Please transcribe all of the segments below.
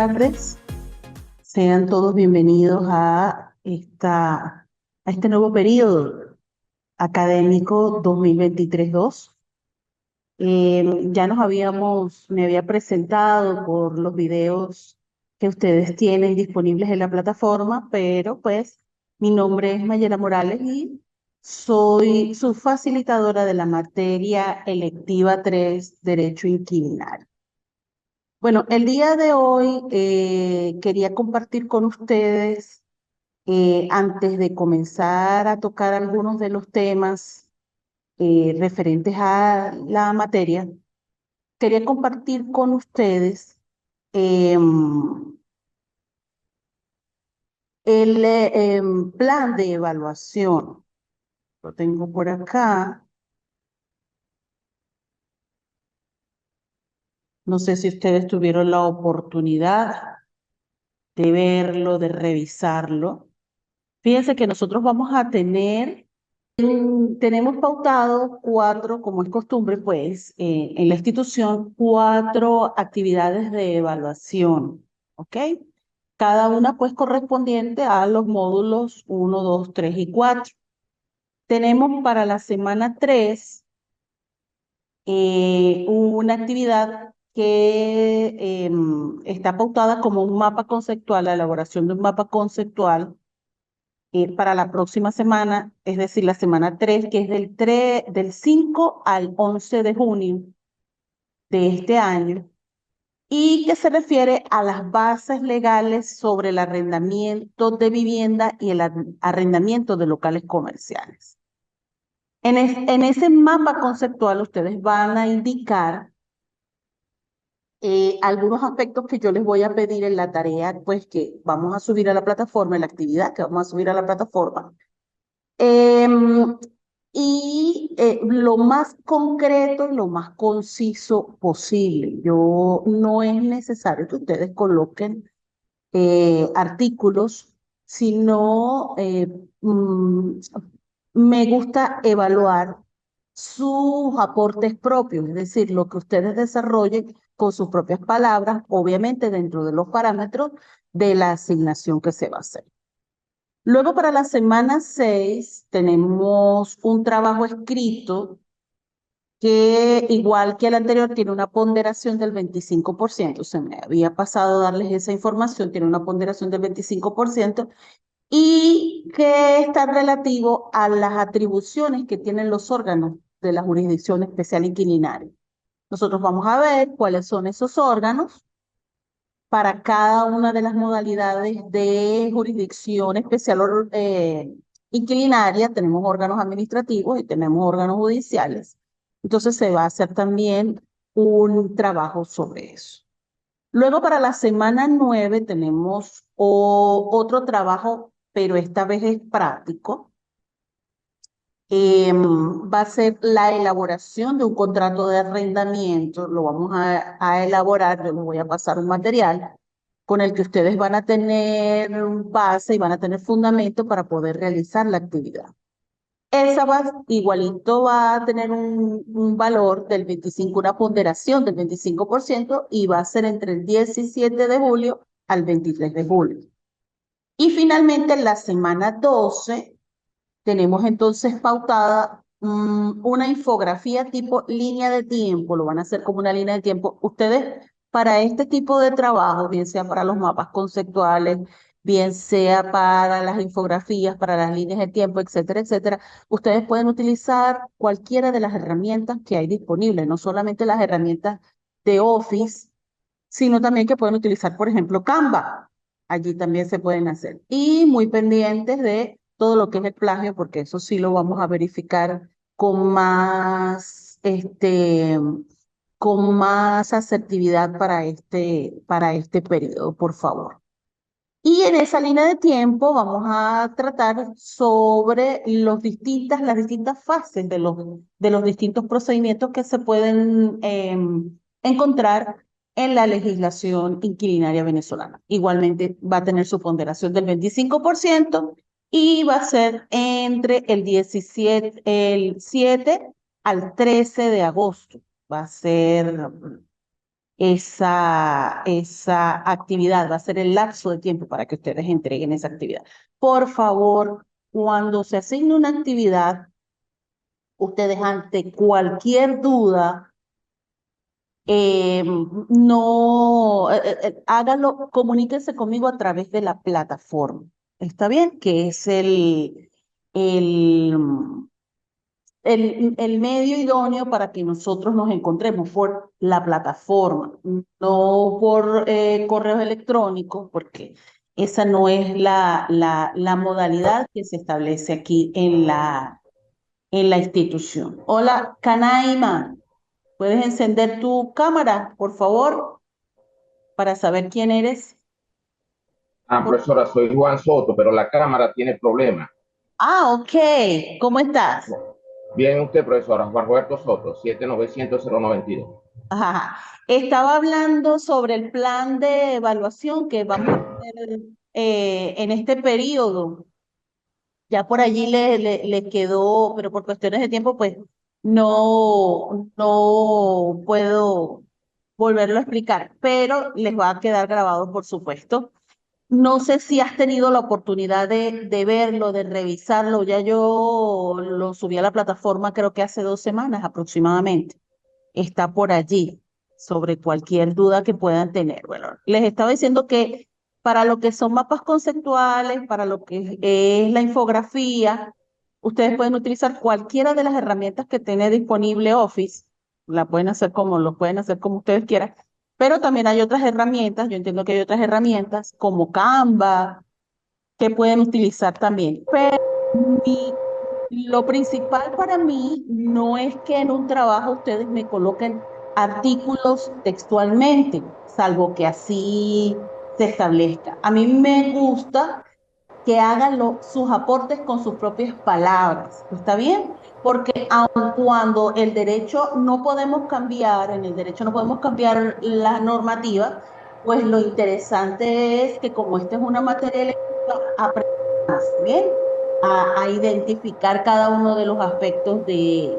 tardes. Sean todos bienvenidos a este nuevo periodo académico 2023-2. Ya me había presentado por los videos que ustedes tienen disponibles en la plataforma, pero pues mi nombre es Mayela Morales y soy su facilitadora de la materia electiva 3, Derecho Inquilinario. Bueno, el día de hoy quería compartir con ustedes, antes de comenzar a tocar algunos de los temas referentes a la materia, quería compartir con ustedes el plan de evaluación. Lo tengo por acá. No sé si ustedes tuvieron la oportunidad de verlo, de revisarlo. Fíjense que nosotros vamos a tenemos pautado como es costumbre, pues, en la institución, 4 actividades de evaluación, ¿ok? Cada una, pues, correspondiente a los módulos 1, 2, 3 y 4. Tenemos para la semana 3 una actividad que está pautada como un mapa conceptual, la elaboración de un mapa conceptual para la próxima semana, es decir, la semana 3, que es del 5 al 11 de junio de este año, y que se refiere a las bases legales sobre el arrendamiento de vivienda y el arrendamiento de locales comerciales. En ese mapa conceptual ustedes van a indicar algunos aspectos que yo les voy a pedir en la tarea, pues que vamos a subir a la plataforma, en la actividad que vamos a subir a la plataforma. Em, lo más concreto y lo más conciso posible. No es necesario que ustedes coloquen artículos, sino mm, me gusta evaluar sus aportes propios, es decir, lo que ustedes desarrollen con sus propias palabras, obviamente dentro de los parámetros de la asignación que se va a hacer. Luego, para la semana 6 tenemos un trabajo escrito que, igual que el anterior, tiene una ponderación del 25%. Se me había pasado darles esa información, tiene una ponderación del 25% y que está relativo a las atribuciones que tienen los órganos de la Jurisdicción Especial Inquilinaria. Nosotros vamos a ver cuáles son esos órganos para cada una de las modalidades de jurisdicción especial inquilinaria. Tenemos órganos administrativos y tenemos órganos judiciales. Entonces se va a hacer también un trabajo sobre eso. Luego, para la semana 9 tenemos otro trabajo, pero esta vez es práctico. Va a ser la elaboración de un contrato de arrendamiento. Lo vamos a elaborar. Yo les voy a pasar un material con el que ustedes van a tener base y van a tener fundamento para poder realizar la actividad. Igualito va a tener un valor del 25, una ponderación del 25%, y va a ser entre el 17 de julio al 23 de julio. Y finalmente, en la semana 12, tenemos entonces pautada una infografía tipo línea de tiempo. Lo van a hacer como una línea de tiempo. Ustedes, para este tipo de trabajo, bien sea para los mapas conceptuales, bien sea para las infografías, para las líneas de tiempo, etcétera, etcétera, ustedes pueden utilizar cualquiera de las herramientas que hay disponibles, no solamente las herramientas de Office, sino también que pueden utilizar, por ejemplo, Canva. Allí también se pueden hacer. Y muy pendientes de todo lo que es el plagio, porque eso sí lo vamos a verificar con más asertividad para este periodo, por favor. Y en esa línea de tiempo vamos a tratar sobre las distintas fases de los distintos procedimientos que se pueden encontrar en la legislación inquilinaria venezolana. Igualmente va a tener su ponderación del 25% y va a ser entre el 7 al 13 de agosto. Va a ser esa actividad, va a ser el lapso de tiempo para que ustedes entreguen esa actividad. Por favor, cuando se asigne una actividad, ustedes ante cualquier duda, no, háganlo, comuníquense conmigo a través de la plataforma. ¿Está bien? Que es el, el medio idóneo para que nosotros nos encontremos por la plataforma, no por correos electrónicos, porque esa no es la modalidad que se establece aquí en la institución. Hola, Canaima, ¿puedes encender tu cámara, por favor, para saber quién eres? Profesora, soy Juan Soto, pero la cámara tiene problemas. Ah, ok. ¿Cómo estás? Bien, usted, profesora, Juan Roberto Soto, 7900-092. Ajá. Estaba hablando sobre el plan de evaluación que vamos a hacer en este periodo. Ya por allí le quedó, pero por cuestiones de tiempo, pues no puedo volverlo a explicar, pero les va a quedar grabado, por supuesto. No sé si has tenido la oportunidad de verlo, de revisarlo. Ya yo lo subí a la plataforma creo que hace 2 semanas aproximadamente. Está por allí sobre cualquier duda que puedan tener. Bueno, les estaba diciendo que para lo que son mapas conceptuales, para lo que es la infografía, ustedes pueden utilizar cualquiera de las herramientas que tiene disponible Office. La pueden hacer como lo pueden hacer como ustedes quieran, pero también hay otras herramientas. Yo entiendo que hay otras herramientas como Canva que pueden utilizar también. Pero lo principal para mí no es que en un trabajo ustedes me coloquen artículos textualmente, salvo que así se establezca. A mí me gusta que hagan sus aportes con sus propias palabras. ¿Está bien? Porque aun cuando el derecho no podemos cambiar, en el derecho no podemos cambiar la normativa, pues lo interesante es que como esta es una materia electiva, aprendamos, ¿bien? A identificar cada uno de los aspectos de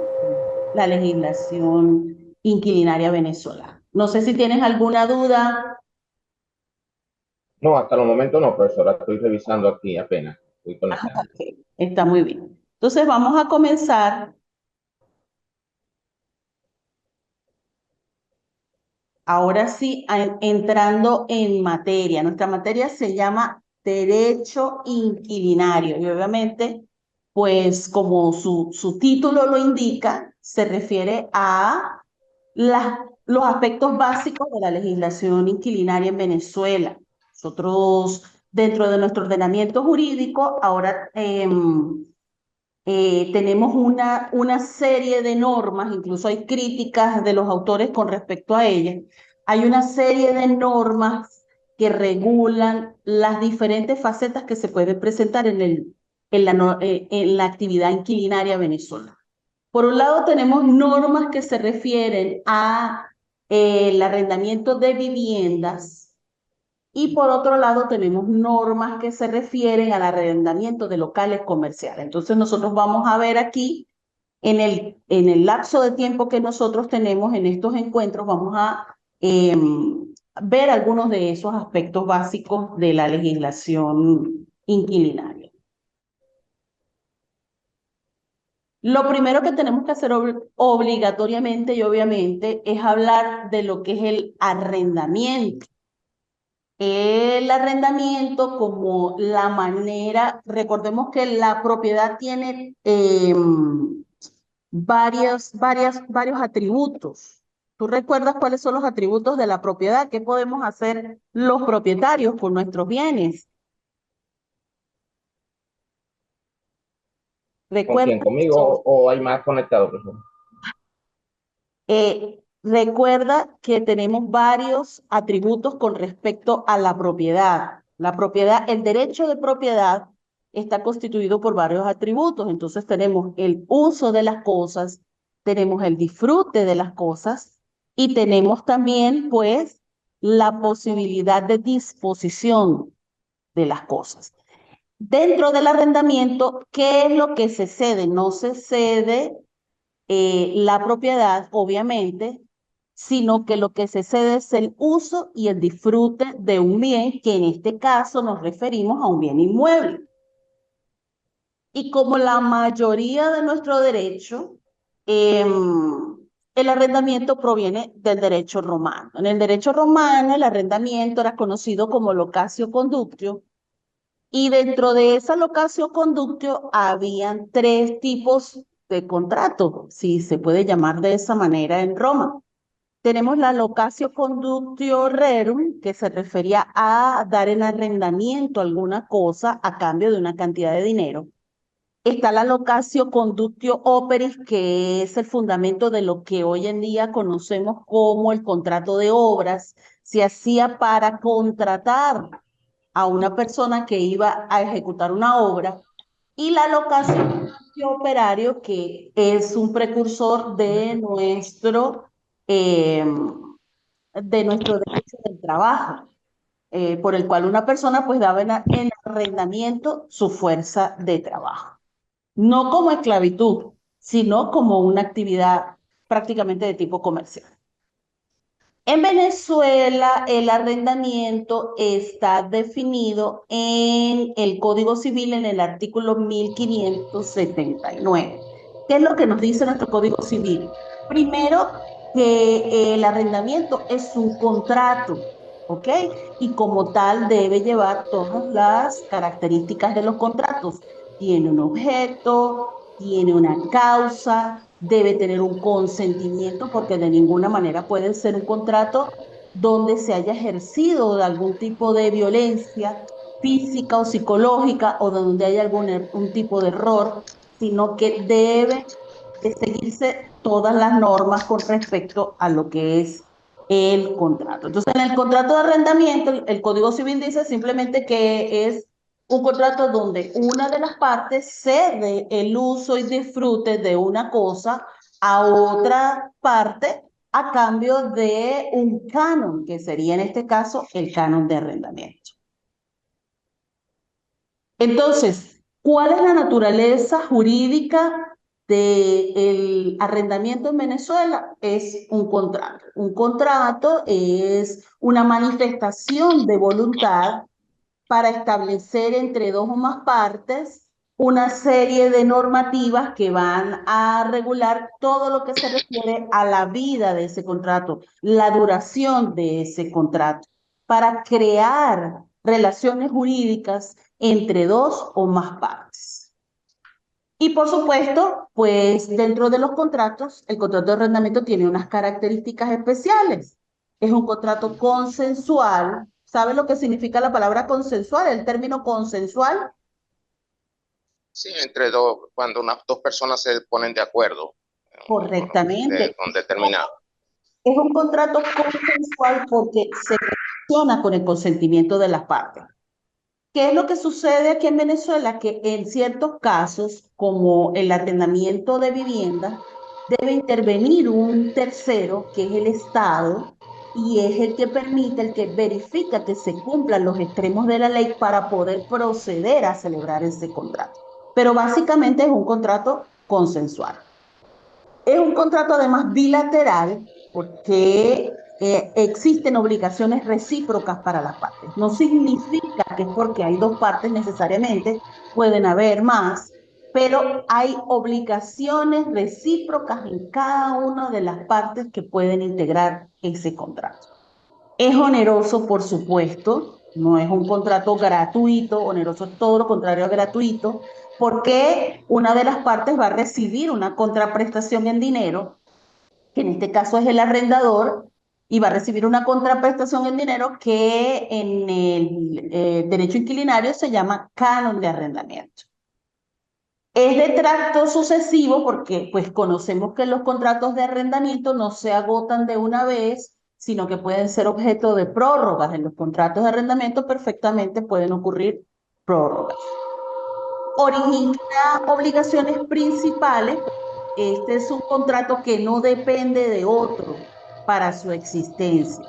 la legislación inquilinaria venezolana. No sé si tienes alguna duda. No, hasta el momento no, profesora, estoy revisando aquí apenas, estoy conectando. Ok, está muy bien. Entonces vamos a comenzar ahora sí entrando en materia. Nuestra materia se llama Derecho Inquilinario y obviamente, pues como su título lo indica, se refiere a los aspectos básicos de la legislación inquilinaria en Venezuela. Nosotros, dentro de nuestro ordenamiento jurídico, ahora tenemos una serie de normas, incluso hay críticas de los autores con respecto a ellas. Hay una serie de normas que regulan las diferentes facetas que se pueden presentar en la actividad inquilinaria venezolana. Por un lado, tenemos normas que se refieren a el arrendamiento de viviendas y por otro lado tenemos normas que se refieren al arrendamiento de locales comerciales. Entonces nosotros vamos a ver aquí en el lapso de tiempo que nosotros tenemos en estos encuentros, vamos a ver algunos de esos aspectos básicos de la legislación inquilinaria. Lo primero que tenemos que hacer obligatoriamente y obviamente es hablar de lo que es el arrendamiento. El arrendamiento como la manera, recordemos que la propiedad tiene varios atributos. ¿Tú recuerdas cuáles son los atributos de la propiedad? ¿Qué podemos hacer los propietarios con nuestros bienes? ¿Con Recuerda quién? ¿Conmigo eso. o hay más conectados, profesora? Recuerda que tenemos varios atributos con respecto a la propiedad. La propiedad, el derecho de propiedad está constituido por varios atributos. Entonces tenemos el uso de las cosas, tenemos el disfrute de las cosas y tenemos también, pues, la posibilidad de disposición de las cosas. Dentro del arrendamiento, ¿qué es lo que se cede? No se cede la propiedad, obviamente, sino que lo que se cede es el uso y el disfrute de un bien, que en este caso nos referimos a un bien inmueble. Y como la mayoría de nuestro derecho, el arrendamiento proviene del derecho romano. En el derecho romano, el arrendamiento era conocido como locatio conductio, y dentro de esa locatio conductio habían tres tipos de contrato, si se puede llamar de esa manera en Roma. Tenemos la locatio conductio rerum, que se refería a dar en arrendamiento alguna cosa a cambio de una cantidad de dinero. Está la locatio conductio operis, que es el fundamento de lo que hoy en día conocemos como el contrato de obras. Se hacía para contratar a una persona que iba a ejecutar una obra. Y la locatio conductio operario, que es un precursor eh, de nuestro derecho del trabajo, por el cual una persona pues daba en arrendamiento su fuerza de trabajo. No como esclavitud, sino como una actividad prácticamente de tipo comercial. En Venezuela, el arrendamiento está definido en el Código Civil en el artículo 1579. ¿Qué es lo que nos dice nuestro Código Civil? Primero, que el arrendamiento es un contrato, ¿ok? Y como tal debe llevar todas las características de los contratos. Tiene un objeto, tiene una causa, debe tener un consentimiento, porque de ninguna manera puede ser un contrato donde se haya ejercido algún tipo de violencia física o psicológica, o donde haya un tipo de error, sino que debe de seguirse todas las normas con respecto a lo que es el contrato. Entonces, en el contrato de arrendamiento, el Código Civil dice simplemente que es un contrato donde una de las partes cede el uso y disfrute de una cosa a otra parte a cambio de un canon, que sería en este caso el canon de arrendamiento. Entonces, ¿cuál es la naturaleza jurídica del arrendamiento en Venezuela? Es un contrato. Un contrato es una manifestación de voluntad para establecer entre dos o más partes una serie de normativas que van a regular todo lo que se refiere a la vida de ese contrato, la duración de ese contrato, para crear relaciones jurídicas entre dos o más partes. Y por supuesto, pues dentro de los contratos, el contrato de arrendamiento tiene unas características especiales. Es un contrato consensual. ¿Sabe lo que significa la palabra consensual? El término consensual. Sí, entre dos, cuando unas dos personas se ponen de acuerdo Correctamente. con determinado. Es un contrato consensual porque se relaciona con el consentimiento de las partes. ¿Qué es lo que sucede aquí en Venezuela? Que en ciertos casos, como el arrendamiento de vivienda, debe intervenir un tercero, que es el Estado, y es el que permite, el que verifica que se cumplan los extremos de la ley para poder proceder a celebrar ese contrato. Pero básicamente es un contrato consensual. Es un contrato además bilateral, porque existen obligaciones recíprocas para las partes. No significa que es porque hay dos partes necesariamente, pueden haber más, pero hay obligaciones recíprocas en cada una de las partes que pueden integrar ese contrato. Es oneroso, por supuesto, no es un contrato gratuito, oneroso es todo lo contrario a gratuito, porque una de las partes va a recibir una contraprestación en dinero, que en este caso es el arrendador, y va a recibir una contraprestación en dinero que en el derecho inquilinario se llama canon de arrendamiento. Es de tracto sucesivo porque pues conocemos que los contratos de arrendamiento no se agotan de una vez, sino que pueden ser objeto de prórrogas. En los contratos de arrendamiento perfectamente pueden ocurrir prórrogas. Origina obligaciones principales. Este es un contrato que no depende de otro para su existencia.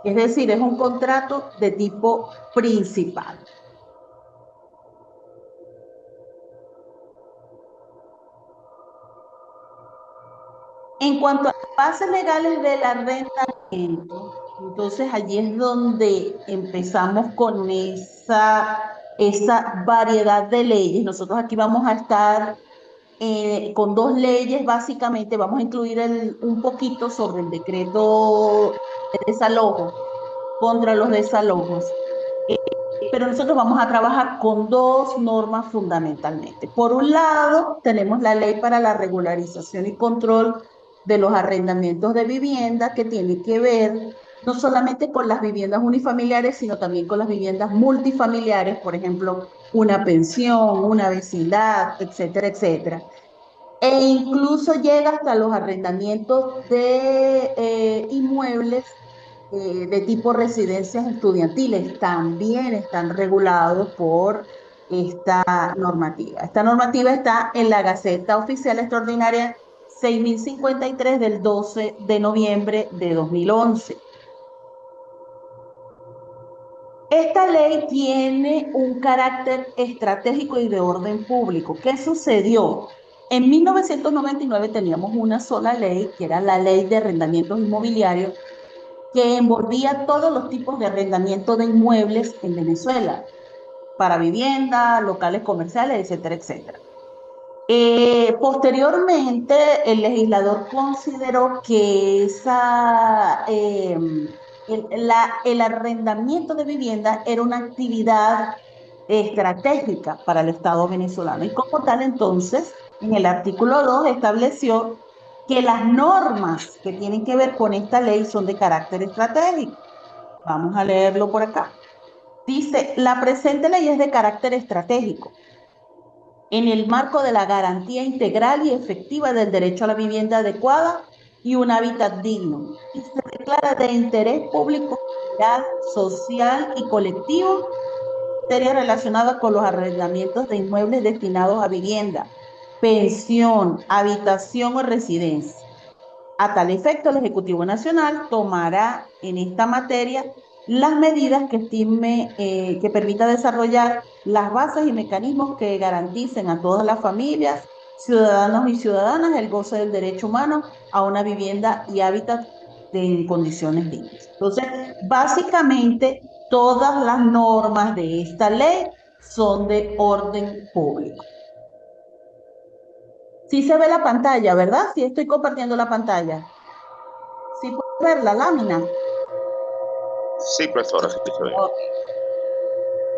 Es decir, es un contrato de tipo principal. En cuanto a bases legales del arrendamiento. Entonces allí es donde empezamos con esa variedad de leyes. Nosotros aquí vamos a estar con dos leyes, básicamente. Vamos a incluir un poquito sobre el decreto de desalojo, contra los desalojos. Pero nosotros vamos a trabajar con dos normas fundamentalmente. Por un lado, tenemos la ley para la regularización y control de los arrendamientos de vivienda, que tiene que ver no solamente con las viviendas unifamiliares, sino también con las viviendas multifamiliares, por ejemplo, una pensión, una vecindad, etcétera, etcétera. E incluso llega hasta los arrendamientos de inmuebles de tipo residencias estudiantiles. También están regulados por esta normativa. Esta normativa está en la Gaceta Oficial Extraordinaria 6053 del 12 de noviembre de 2011. Esta ley tiene un carácter estratégico y de orden público. ¿Qué sucedió? En 1999 teníamos una sola ley, que era la Ley de Arrendamientos Inmobiliarios, que envolvía todos los tipos de arrendamiento de inmuebles en Venezuela, para vivienda, locales comerciales, etcétera, etcétera. Posteriormente, el legislador consideró que el arrendamiento de vivienda era una actividad estratégica para el Estado venezolano. Y como tal, entonces, en el artículo 2 estableció que las normas que tienen que ver con esta ley son de carácter estratégico. Vamos a leerlo por acá. Dice, la presente ley es de carácter estratégico en el marco de la garantía integral y efectiva del derecho a la vivienda adecuada y un hábitat digno, y se declara de interés público, general, social y colectivo, materia relacionada con los arrendamientos de inmuebles destinados a vivienda, pensión, habitación o residencia. A tal efecto, el Ejecutivo Nacional tomará en esta materia las medidas que estime que permita desarrollar las bases y mecanismos que garanticen a todas las familias, ciudadanos y ciudadanas, el goce del derecho humano a una vivienda y hábitat en condiciones dignas. Entonces, básicamente, todas las normas de esta ley son de orden público. Sí se ve la pantalla, ¿verdad? Sí estoy compartiendo la pantalla. ¿Sí puedes ver la lámina? Sí, profesora, sí se ve. Ok.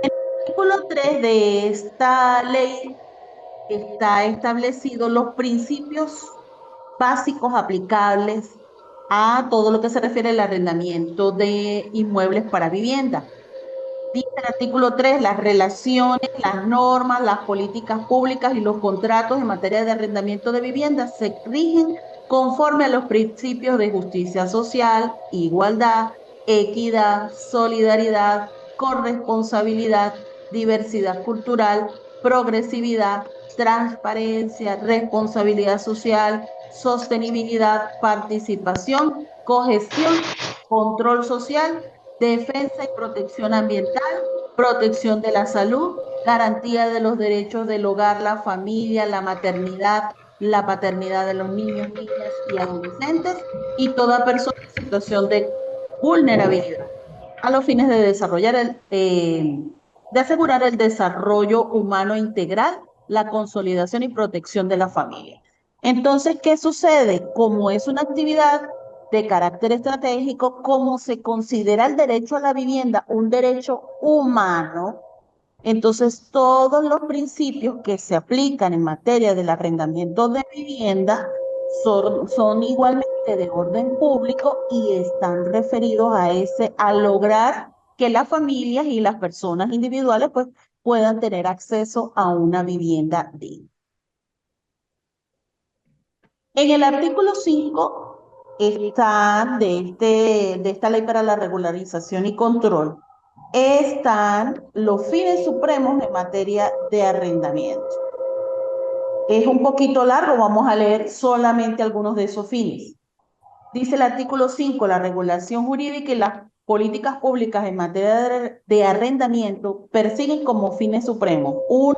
En el artículo 3 de esta ley está establecido los principios básicos aplicables a todo lo que se refiere al arrendamiento de inmuebles para vivienda. Dice el artículo 3, las relaciones, las normas, las políticas públicas y los contratos en materia de arrendamiento de viviendas se rigen conforme a los principios de justicia social, igualdad, equidad, solidaridad, corresponsabilidad, diversidad cultural, progresividad, transparencia, responsabilidad social, sostenibilidad, participación, cohesión, control social, defensa y protección ambiental, protección de la salud, garantía de los derechos del hogar, la familia, la maternidad, la paternidad de los niños, niñas y adolescentes y toda persona en situación de vulnerabilidad, a los fines de de asegurar el desarrollo humano integral, la consolidación y protección de la familia. Entonces, ¿qué sucede? Como es una actividad de carácter estratégico, como se considera el derecho a la vivienda un derecho humano, entonces todos los principios que se aplican en materia del arrendamiento de vivienda son igualmente de orden público y están referidos a lograr que las familias y las personas individuales pues, puedan tener acceso a una vivienda digna. En el artículo 5 está de esta ley para la regularización y control, están los fines supremos en materia de arrendamiento. Es un poquito largo, vamos a leer solamente algunos de esos fines. Dice el artículo 5, la regulación jurídica y las políticas públicas en materia de arrendamiento persiguen como fines supremos: uno,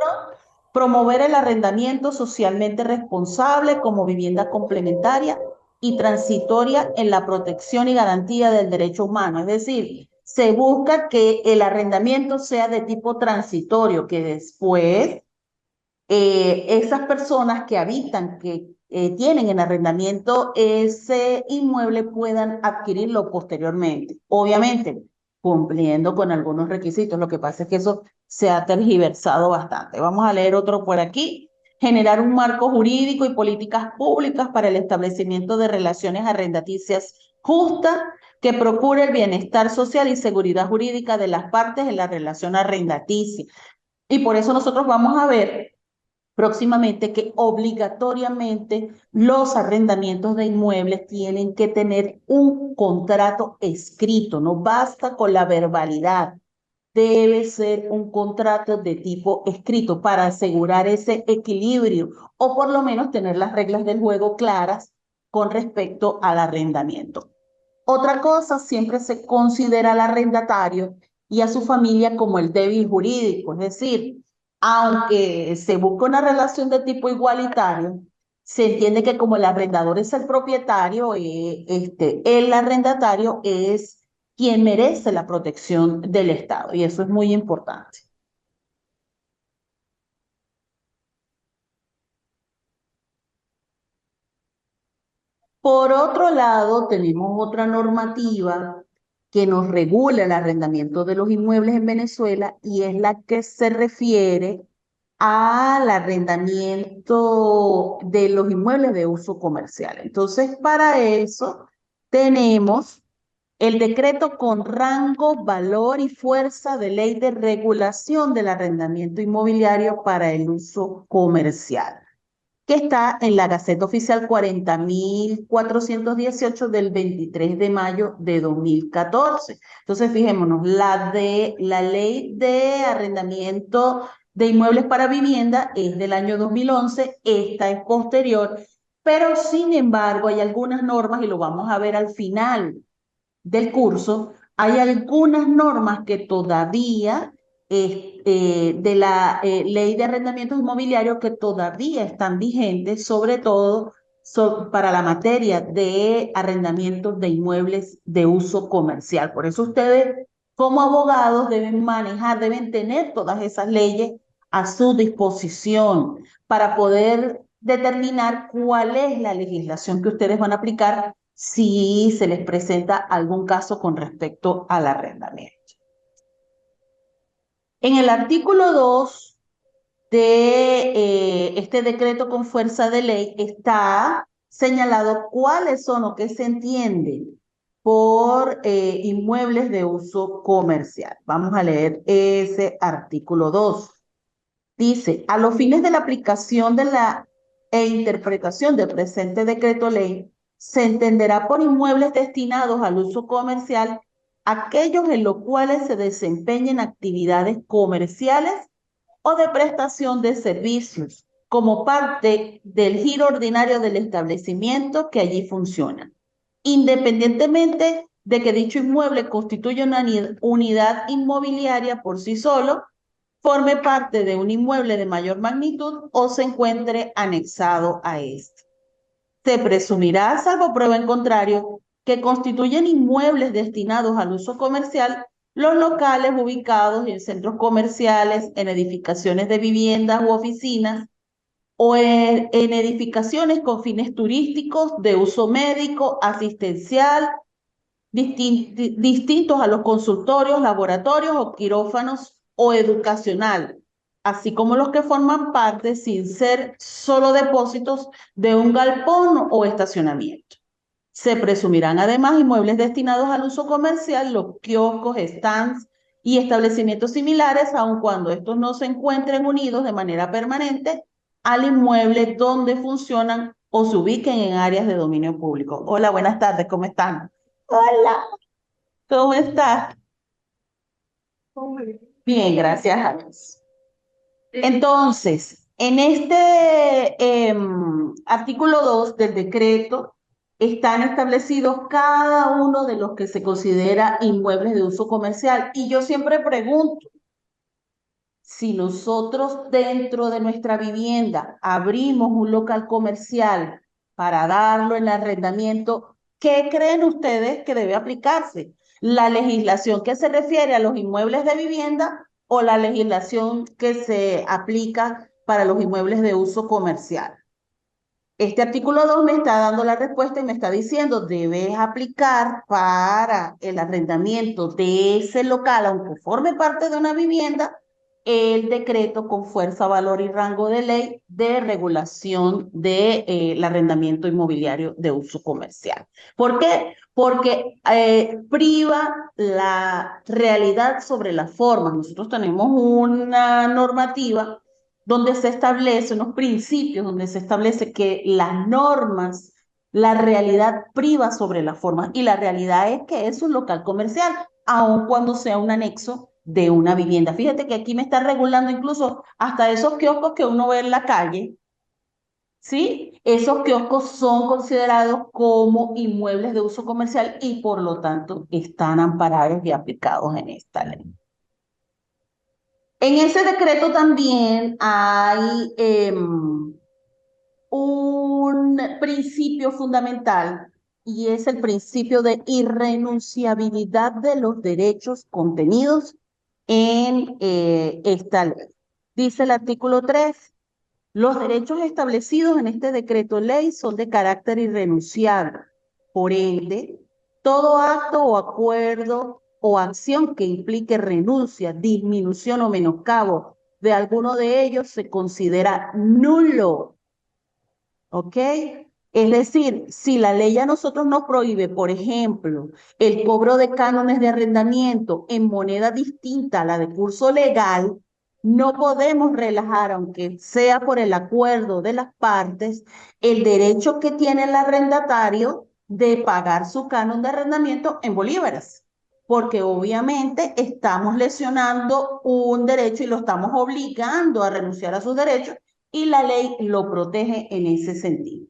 promover el arrendamiento socialmente responsable como vivienda complementaria y transitoria en la protección y garantía del derecho humano. Es decir, se busca que el arrendamiento sea de tipo transitorio, que después esas personas que habitan, que tienen en arrendamiento ese inmueble puedan adquirirlo posteriormente. Obviamente, cumpliendo con algunos requisitos. Lo que pasa es que eso se ha tergiversado bastante. Vamos a leer otro por aquí. Generar un marco jurídico y políticas públicas para el establecimiento de relaciones arrendaticias justas que procure el bienestar social y seguridad jurídica de las partes en la relación arrendaticia. Y por eso nosotros vamos a ver próximamente que obligatoriamente los arrendamientos de inmuebles tienen que tener un contrato escrito, no basta con la verbalidad. Debe ser un contrato de tipo escrito para asegurar ese equilibrio o por lo menos tener las reglas del juego claras con respecto al arrendamiento. Otra cosa, siempre se considera al arrendatario y a su familia como el débil jurídico, es decir, aunque se busca una relación de tipo igualitario, se entiende que como el arrendador es el propietario, el arrendatario es quien merece la protección del Estado, y eso es muy importante. Por otro lado, tenemos otra normativa que nos regula el arrendamiento de los inmuebles en Venezuela y es la que se refiere al arrendamiento de los inmuebles de uso comercial. Entonces, para eso tenemos el decreto con rango, valor y fuerza de ley de regulación del arrendamiento inmobiliario para el uso comercial, que está en la Gaceta Oficial 40.418 del 23 de mayo de 2014. Entonces, fijémonos, la ley de arrendamiento de inmuebles para vivienda es del año 2011, esta es posterior, pero sin embargo hay algunas normas, y lo vamos a ver al final del curso, hay algunas normas que todavía de la ley de arrendamientos inmobiliarios que todavía están vigentes, sobre todo para la materia de arrendamientos de inmuebles de uso comercial. Por eso ustedes, como abogados, deben manejar, deben tener todas esas leyes a su disposición para poder determinar cuál es la legislación que ustedes van a aplicar si se les presenta algún caso con respecto al arrendamiento. En el artículo 2 de este decreto con fuerza de ley está señalado cuáles son o qué se entiende por inmuebles de uso comercial. Vamos a leer ese artículo 2. Dice, a los fines de la aplicación de e interpretación del presente decreto ley, se entenderá por inmuebles destinados al uso comercial aquellos en los cuales se desempeñen actividades comerciales o de prestación de servicios como parte del giro ordinario del establecimiento que allí funciona, independientemente de que dicho inmueble constituya una unidad inmobiliaria por sí solo, forme parte de un inmueble de mayor magnitud o se encuentre anexado a este. Se presumirá, salvo prueba en contrario, que constituyen inmuebles destinados al uso comercial los locales ubicados en centros comerciales, en edificaciones de viviendas u oficinas, o en edificaciones con fines turísticos, de uso médico, asistencial, distintos a los consultorios, laboratorios o quirófanos o educacional, así como los que forman parte sin ser solo depósitos de un galpón o estacionamiento. Se presumirán además inmuebles destinados al uso comercial, los kioscos, stands y establecimientos similares, aun cuando estos no se encuentren unidos de manera permanente al inmueble donde funcionan o se ubiquen en áreas de dominio público. Hola, buenas tardes, ¿cómo están? Hola, ¿cómo estás? Bien, gracias a Dios. Entonces, en este artículo 2 del decreto están establecidos cada uno de los que se considera inmuebles de uso comercial. Y yo siempre pregunto, si nosotros dentro de nuestra vivienda abrimos un local comercial, para darlo en arrendamiento, ¿qué creen ustedes que debe aplicarse? ¿La legislación que se refiere a los inmuebles de vivienda o la legislación que se aplica para los inmuebles de uso comercial? Este artículo 2 me está dando la respuesta y me está diciendo, debes aplicar para el arrendamiento de ese local, aunque forme parte de una vivienda, el decreto con fuerza, valor y rango de ley de regulación del arrendamiento inmobiliario de uso comercial. ¿Por qué? Porque priva la realidad sobre la forma. Nosotros tenemos una normativa donde se establece unos principios, donde se establece que las normas, la realidad priva sobre la forma, y la realidad es que es un local comercial, aun cuando sea un anexo de una vivienda. Fíjate que aquí me está regulando incluso hasta esos kioscos que uno ve en la calle, ¿sí? Esos kioscos son considerados como inmuebles de uso comercial y por lo tanto están amparados y aplicados en esta ley. En ese decreto también hay un principio fundamental y es el principio de irrenunciabilidad de los derechos contenidos en esta ley. Dice el artículo 3, los derechos establecidos en este decreto ley son de carácter irrenunciable. Por ende, todo acto o acuerdo o acción que implique renuncia, disminución o menoscabo de alguno de ellos se considera nulo. ¿Ok? Es decir, si la ley a nosotros nos prohíbe, por ejemplo, el cobro de cánones de arrendamiento en moneda distinta a la de curso legal, no podemos relajar, aunque sea por el acuerdo de las partes, el derecho que tiene el arrendatario de pagar su canon de arrendamiento en bolívares, porque obviamente estamos lesionando un derecho y lo estamos obligando a renunciar a sus derechos y la ley lo protege en ese sentido.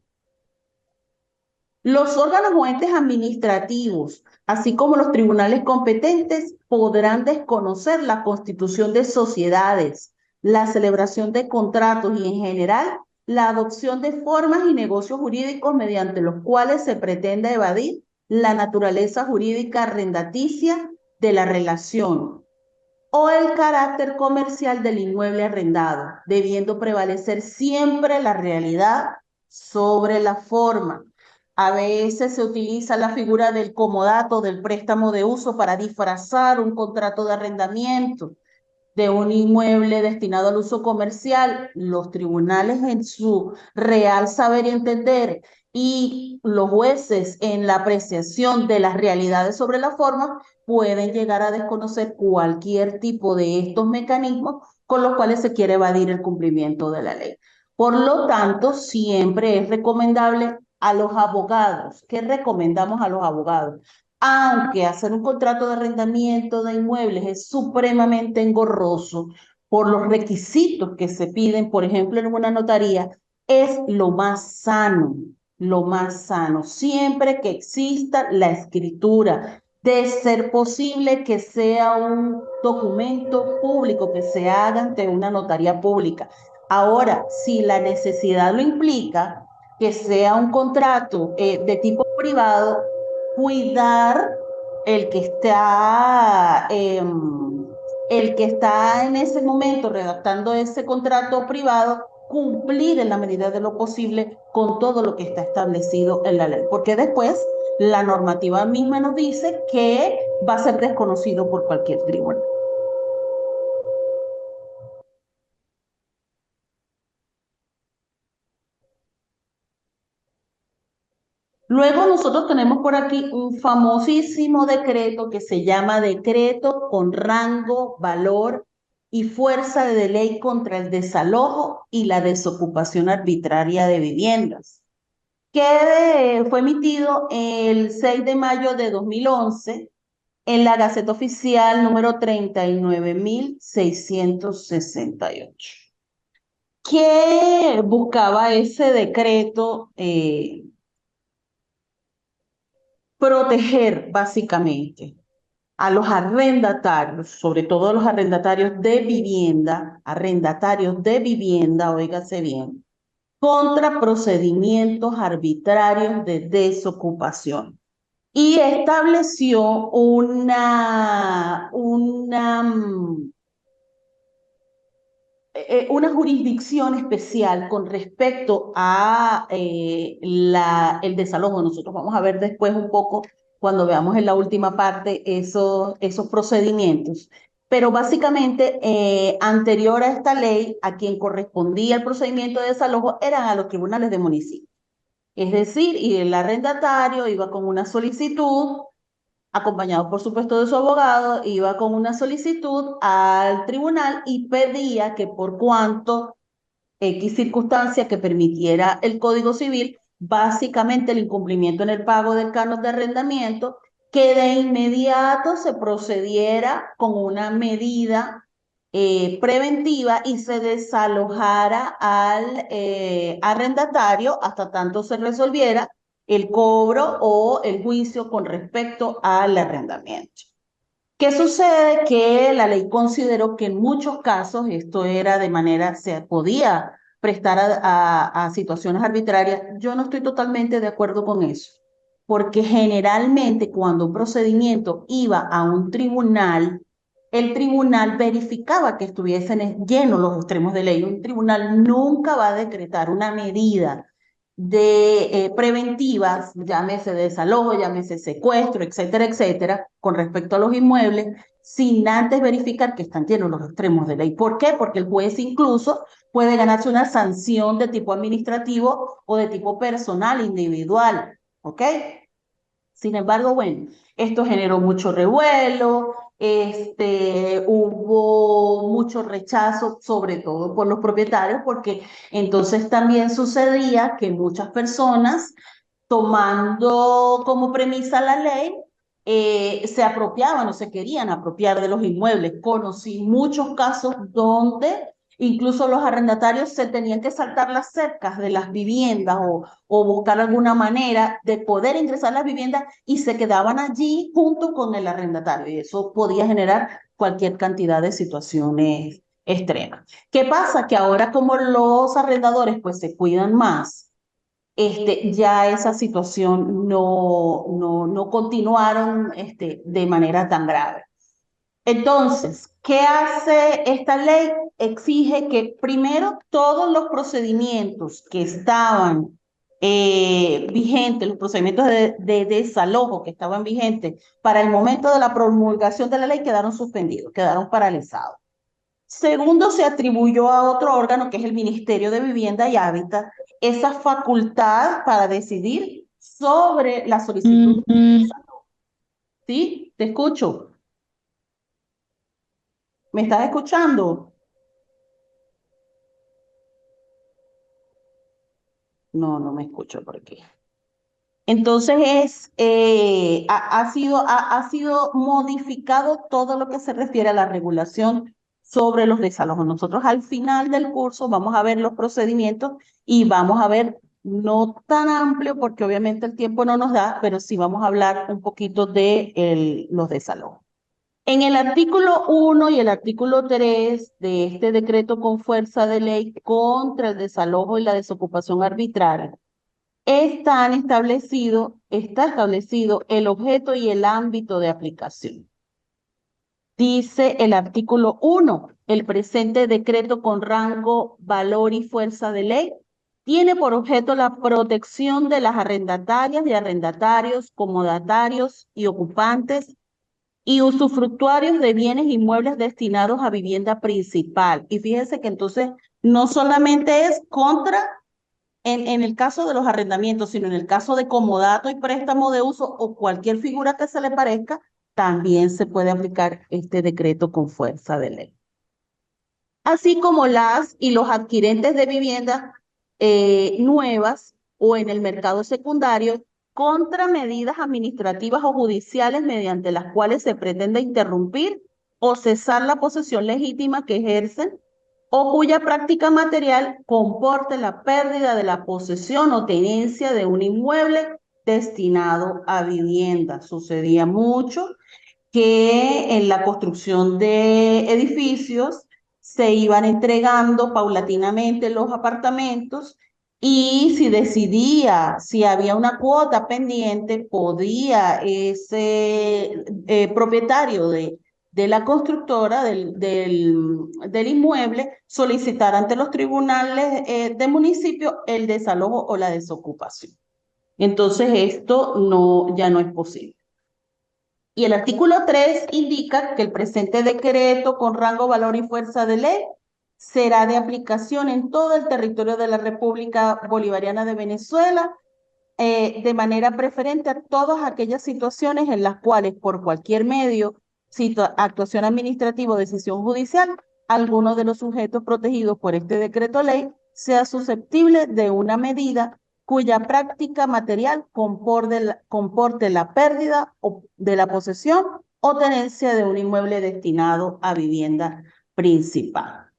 Los órganos o entes administrativos, así como los tribunales competentes, podrán desconocer la constitución de sociedades, la celebración de contratos y, en general, la adopción de formas y negocios jurídicos mediante los cuales se pretende evadir la naturaleza jurídica arrendaticia de la relación o el carácter comercial del inmueble arrendado, debiendo prevalecer siempre la realidad sobre la forma. A veces se utiliza la figura del comodato, del préstamo de uso, para disfrazar un contrato de arrendamiento de un inmueble destinado al uso comercial. Los tribunales, en su real saber y entender, y los jueces en la apreciación de las realidades sobre la forma, pueden llegar a desconocer cualquier tipo de estos mecanismos con los cuales se quiere evadir el cumplimiento de la ley. Por lo tanto, siempre es recomendable a los abogados. ¿Qué recomendamos a los abogados? Aunque hacer un contrato de arrendamiento de inmuebles es supremamente engorroso por los requisitos que se piden, por ejemplo, en una notaría, es lo más sano, lo más sano. Siempre que exista la escritura, de ser posible que sea un documento público, que se haga ante una notaría pública. Ahora, si la necesidad lo implica, que sea un contrato de tipo privado, cuidar el que está, el que está en ese momento redactando ese contrato privado, cumplir en la medida de lo posible con todo lo que está establecido en la ley, porque después la normativa misma nos dice que va a ser desconocido por cualquier tribunal. Luego nosotros tenemos por aquí un famosísimo decreto que se llama Decreto con rango, valor y fuerza de ley contra el desalojo y la desocupación arbitraria de viviendas, que fue emitido el 6 de mayo de 2011 en la Gaceta Oficial número 39.668. ¿Qué buscaba ese decreto? Proteger básicamente a los arrendatarios, sobre todo a los arrendatarios de vivienda, óigase bien, contra procedimientos arbitrarios de desocupación y estableció una jurisdicción especial con respecto a el desalojo. Nosotros vamos a ver después un poco, cuando veamos en la última parte, esos procedimientos. Pero básicamente, anterior a esta ley, a quien correspondía el procedimiento de desalojo eran a los tribunales de municipio. Es decir, y el arrendatario iba con una solicitud, acompañado por supuesto de su abogado, iba con una solicitud al tribunal y pedía que por cuanto X circunstancia que permitiera el Código Civil, básicamente el incumplimiento en el pago del canon de arrendamiento, que de inmediato se procediera con una medida preventiva y se desalojara al arrendatario hasta tanto se resolviera el cobro o el juicio con respecto al arrendamiento. ¿Qué sucede? Que la ley consideró que en muchos casos esto era de manera, se podía prestar a situaciones arbitrarias. Yo no estoy totalmente de acuerdo con eso, porque generalmente cuando un procedimiento iba a un tribunal, el tribunal verificaba que estuviesen llenos los extremos de ley. Un tribunal nunca va a decretar una medida de preventivas, llámese desalojo, llámese secuestro, etcétera, etcétera, con respecto a los inmuebles, sin antes verificar que están llenos los extremos de ley. ¿Por qué? Porque el juez incluso puede ganarse una sanción de tipo administrativo o de tipo personal, individual, ¿ok? Sin embargo, bueno, esto generó mucho revuelo, hubo mucho rechazo, sobre todo por los propietarios, porque entonces también sucedía que muchas personas, tomando como premisa la ley, se apropiaban o se querían apropiar de los inmuebles. Conocí muchos casos donde incluso los arrendatarios se tenían que saltar las cercas de las viviendas o buscar alguna manera de poder ingresar a las viviendas y se quedaban allí junto con el arrendatario. Y eso podía generar cualquier cantidad de situaciones extremas. ¿Qué pasa? Que ahora como los arrendadores pues se cuidan más, ya esa situación no continuaron de manera tan grave. Entonces, ¿qué hace esta ley? Exige que primero todos los procedimientos que estaban vigentes, los procedimientos de desalojo que estaban vigentes para el momento de la promulgación de la ley quedaron suspendidos, quedaron paralizados. Segundo, se atribuyó a otro órgano, que es el Ministerio de Vivienda y Hábitat, esa facultad para decidir sobre la solicitud de desalojo. ¿Sí? Te escucho. ¿Me estás escuchando? No me escucho por aquí. Entonces, ha sido modificado todo lo que se refiere a la regulación sobre los desalojos. Nosotros al final del curso vamos a ver los procedimientos y vamos a ver, no tan amplio porque obviamente el tiempo no nos da, pero sí vamos a hablar un poquito de los desalojos. En el artículo 1 y el artículo 3 de este decreto con fuerza de ley contra el desalojo y la desocupación arbitraria, está establecido el objeto y el ámbito de aplicación. Dice el artículo 1, el presente decreto con rango, valor y fuerza de ley tiene por objeto la protección de las arrendatarias y arrendatarios, comodatarios y ocupantes y usufructuarios de bienes inmuebles destinados a vivienda principal. Y fíjense que entonces no solamente es contra en el caso de los arrendamientos, sino en el caso de comodato y préstamo de uso o cualquier figura que se le parezca, también se puede aplicar este decreto con fuerza de ley. Así como las y los adquirentes de viviendas nuevas o en el mercado secundario contra medidas administrativas o judiciales mediante las cuales se pretende interrumpir o cesar la posesión legítima que ejercen o cuya práctica material comporte la pérdida de la posesión o tenencia de un inmueble destinado a vivienda. Sucedía mucho que en la construcción de edificios se iban entregando paulatinamente los apartamentos Y si decidía, si había una cuota pendiente, podía ese propietario de la constructora del inmueble solicitar ante los tribunales de municipio el desalojo o la desocupación. Entonces esto no, ya no es posible. Y el artículo 3 indica que el presente decreto con rango, valor y fuerza de ley será de aplicación en todo el territorio de la República Bolivariana de Venezuela, de manera preferente a todas aquellas situaciones en las cuales por cualquier medio, actuación administrativa o decisión judicial, alguno de los sujetos protegidos por este decreto ley sea susceptible de una medida cuya práctica material comporte la pérdida de la posesión o tenencia de un inmueble destinado a vivienda principal.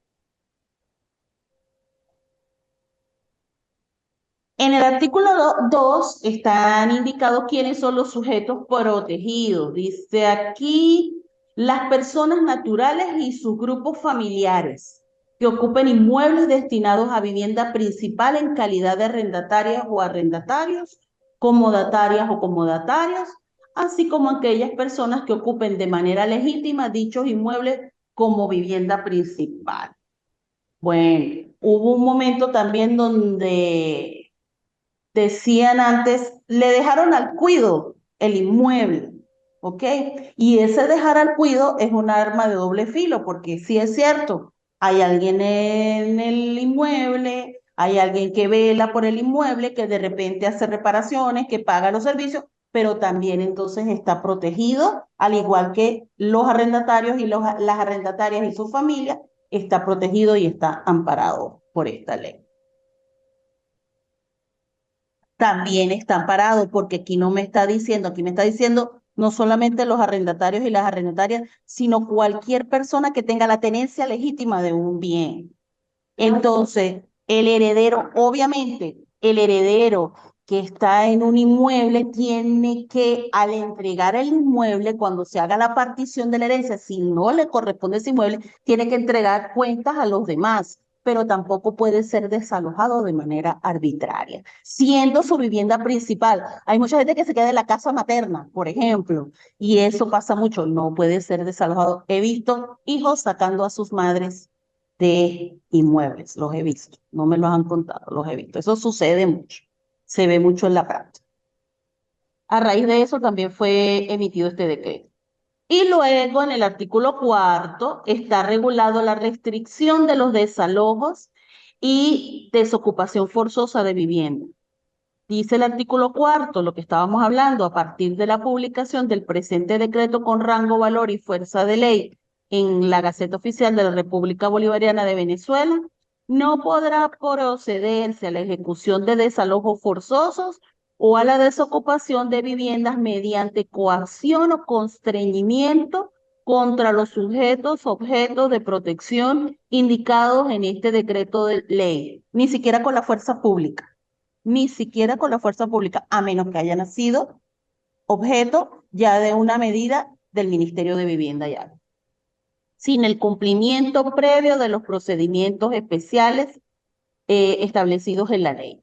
En el artículo 2 están indicados quiénes son los sujetos protegidos. Dice aquí, las personas naturales y sus grupos familiares que ocupen inmuebles destinados a vivienda principal en calidad de arrendatarias o arrendatarios, comodatarias o comodatarios, así como aquellas personas que ocupen de manera legítima dichos inmuebles como vivienda principal. Bueno, hubo un momento también donde decían antes, le dejaron al cuido el inmueble, ¿ok? Y ese dejar al cuido es un arma de doble filo, porque sí es cierto, hay alguien en el inmueble, hay alguien que vela por el inmueble, que de repente hace reparaciones, que paga los servicios, pero también entonces está protegido, al igual que los arrendatarios y las arrendatarias y su familia, está protegido y está amparado por esta ley. También están parados, porque aquí no me está diciendo, aquí me está diciendo no solamente los arrendatarios y las arrendatarias, sino cualquier persona que tenga la tenencia legítima de un bien. Entonces, el heredero, obviamente, el heredero que está en un inmueble tiene que, al entregar el inmueble, cuando se haga la partición de la herencia, si no le corresponde ese inmueble, tiene que entregar cuentas a los demás, pero tampoco puede ser desalojado de manera arbitraria, siendo su vivienda principal. Hay mucha gente que se queda en la casa materna, por ejemplo, y eso pasa mucho, no puede ser desalojado. He visto hijos sacando a sus madres de inmuebles, los he visto, no me los han contado, los he visto. Eso sucede mucho, se ve mucho en la práctica. A raíz de eso también fue emitido este decreto. Y luego en el artículo 4 está regulado la restricción de los desalojos y desocupación forzosa de vivienda. Dice el artículo 4, lo que estábamos hablando, a partir de la publicación del presente decreto con rango, valor y fuerza de ley en la Gaceta Oficial de la República Bolivariana de Venezuela, no podrá procederse a la ejecución de desalojos forzosos o a la desocupación de viviendas mediante coacción o constreñimiento contra los sujetos objetos de protección indicados en este decreto de ley, ni siquiera con la fuerza pública. Ni siquiera con la fuerza pública, a menos que haya nacido objeto ya de una medida del Ministerio de Vivienda y Hábitat, sin el cumplimiento previo de los procedimientos especiales establecidos en la ley.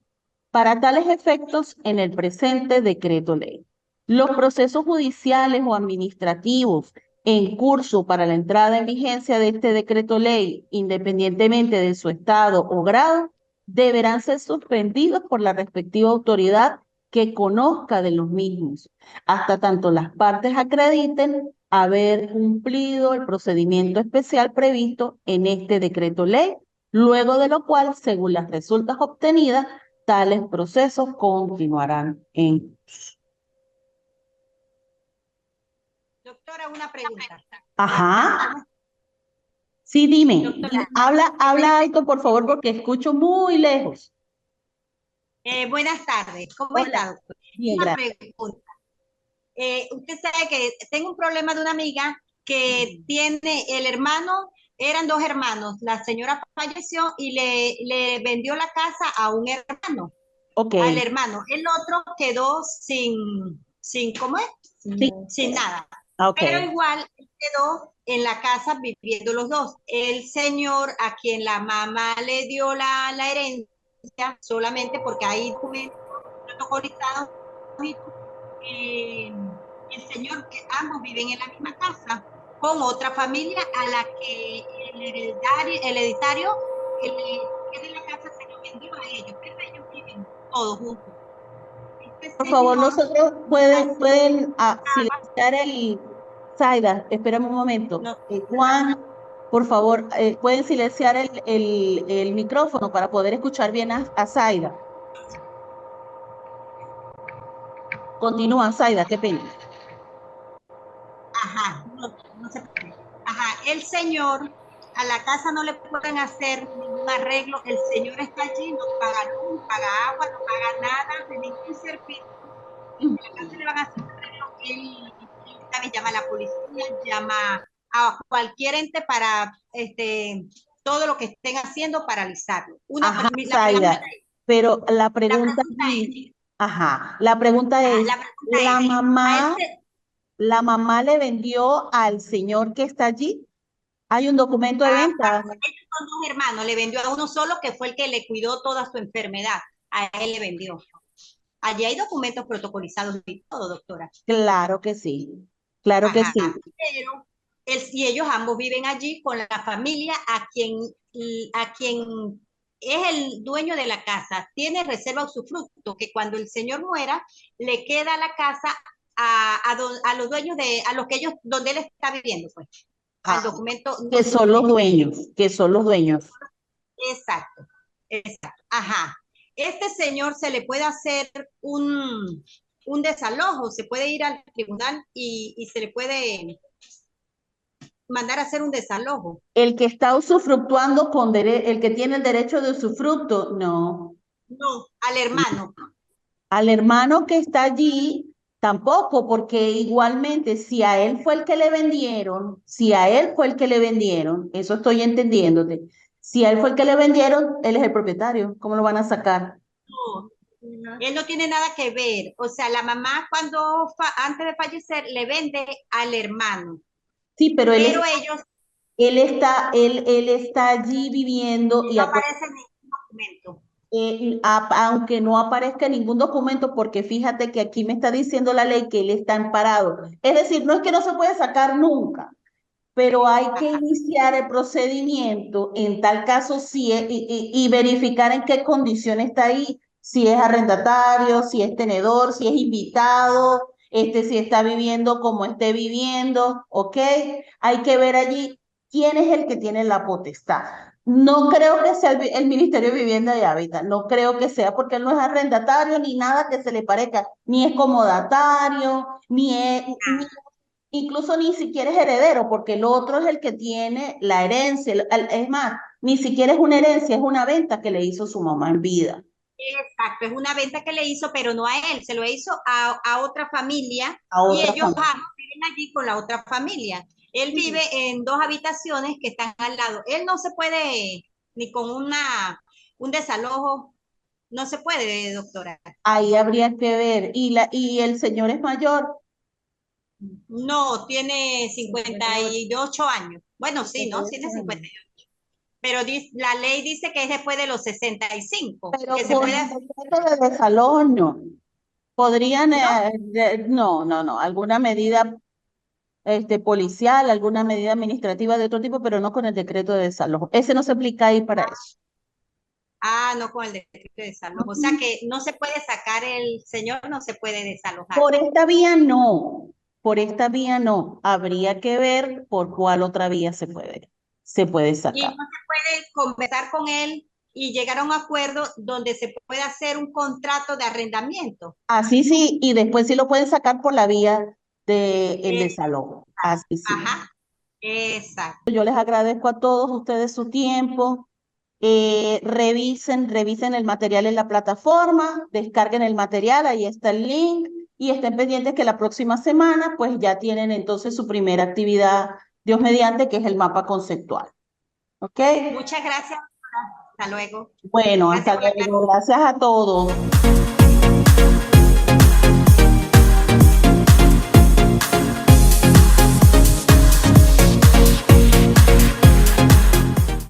Para tales efectos, en el presente decreto ley, los procesos judiciales o administrativos en curso para la entrada en vigencia de este decreto ley, independientemente de su estado o grado, deberán ser suspendidos por la respectiva autoridad que conozca de los mismos, hasta tanto las partes acrediten haber cumplido el procedimiento especial previsto en este decreto ley, luego de lo cual, según las resultas obtenidas, tales procesos continuarán en curso. Doctora, una pregunta. Ajá. Sí, dime. Doctora, Habla alto, por favor, porque escucho muy lejos. buenas tardes. ¿Cómo Hola. está, doctora? Bien, Una gracias. pregunta. Usted sabe que tengo un problema de una amiga que tiene el hermano, eran dos hermanos. La señora falleció y le vendió la casa a un hermano, Ok. al hermano. El otro quedó sin ¿cómo es? Sí. Sin nada. Ok. Pero igual quedó en la casa viviendo los dos. El señor a quien la mamá le dio la herencia solamente porque hay documentos protocolizados y el señor, que ambos viven en la misma casa, con otra familia a la que el hereditario que de la casa se lo vendió a ellos, pero ellos viven todos juntos. Por favor, nosotros pueden silenciar el... Zaida, espérame un momento. No. Juan, por favor, pueden silenciar el micrófono para poder escuchar bien a Zaida. Continúa, Zaida, qué pena. Ajá, no se puede. Ajá, el señor, a la casa no le pueden hacer ningún arreglo, el señor está allí, no paga luz, no paga agua, no paga nada de ningún servicio. Y si a la casa le van a hacer arreglo, él también llama a la policía, llama a cualquier ente para todo lo que estén haciendo paralizarlo. Ajá, Zaida, pero la pregunta es, ajá, la pregunta es, ¿la mamá le vendió al señor que está allí? ¿Hay un documento de venta? Ellos son dos hermanos, le vendió a uno solo que fue el que le cuidó toda su enfermedad, a él le vendió. Allí hay documentos protocolizados y todo, doctora. Claro que sí, claro que sí. Pero y ellos ambos viven allí con la familia a quien es el dueño de la casa, tiene reserva usufructo, que cuando el señor muera, le queda la casa a los dueños a los que ellos, donde él está viviendo, pues. Al documento. Que son los dueños, que son los dueños. Exacto, exacto. Ajá. Este señor se le puede hacer un desalojo, se puede ir al tribunal y se le puede mandar a hacer un desalojo. El que está usufructuando el que tiene el derecho de usufructo, no. No, al hermano. Al hermano que está allí, tampoco, porque igualmente si a él fue el que le vendieron, eso estoy entendiéndote. Si a él fue el que le vendieron, él es el propietario. ¿Cómo lo van a sacar? No, él no tiene nada que ver. O sea, la mamá antes de fallecer le vende al hermano. Sí, pero ellos él está allí viviendo y no aparece en ningún documento. Aunque no aparezca en ningún documento, porque fíjate que aquí me está diciendo la ley que él está amparado. Es decir, no es que no se puede sacar nunca, pero hay que iniciar el procedimiento en tal caso y verificar en qué condición está ahí, si es arrendatario, si es tenedor, si es invitado, si está viviendo como esté viviendo, ¿ok? Hay que ver allí quién es el que tiene la potestad. No creo que sea el Ministerio de Vivienda y Hábitat, no creo que sea, porque él no es arrendatario ni nada que se le parezca, ni es comodatario, incluso ni siquiera es heredero, porque el otro es el que tiene la herencia. Es más, ni siquiera es una herencia, es una venta que le hizo su mamá en vida. Exacto, es una venta que le hizo, pero no a él, se lo hizo a otra familia y ellos viven allí con la otra familia. Él vive en 2 habitaciones que están al lado. Él no se puede ni con un desalojo, no se puede, doctora. Ahí habría que ver. ¿Y el señor es mayor? No, tiene 58 años. Bueno, sí, ¿no? Tiene 58. Pero la ley dice que es después de los 65. Pero que por el decreto de desalojo no. Podrían, no, alguna medida policial, alguna medida administrativa de otro tipo, pero no con el decreto de desalojo. Ese no se aplica ahí para eso. Ah, no con el decreto de desalojo. O sea que no se puede sacar el señor, no se puede desalojar. Por esta vía no, Habría que ver por cuál otra vía se puede sacar. Y no se puede conversar con él y llegar a un acuerdo donde se puede hacer un contrato de arrendamiento. Así sí, y después sí lo pueden sacar por la vía del desalojo. Así sí. Ajá, exacto. Yo les agradezco a todos ustedes su tiempo. Revisen el material en la plataforma, descarguen el material, ahí está el link, y estén pendientes que la próxima semana pues ya tienen entonces su primera actividad, Dios mediante, que es el mapa conceptual. ¿Ok? Muchas gracias. Hasta luego. Bueno, hasta luego. Gracias a todos.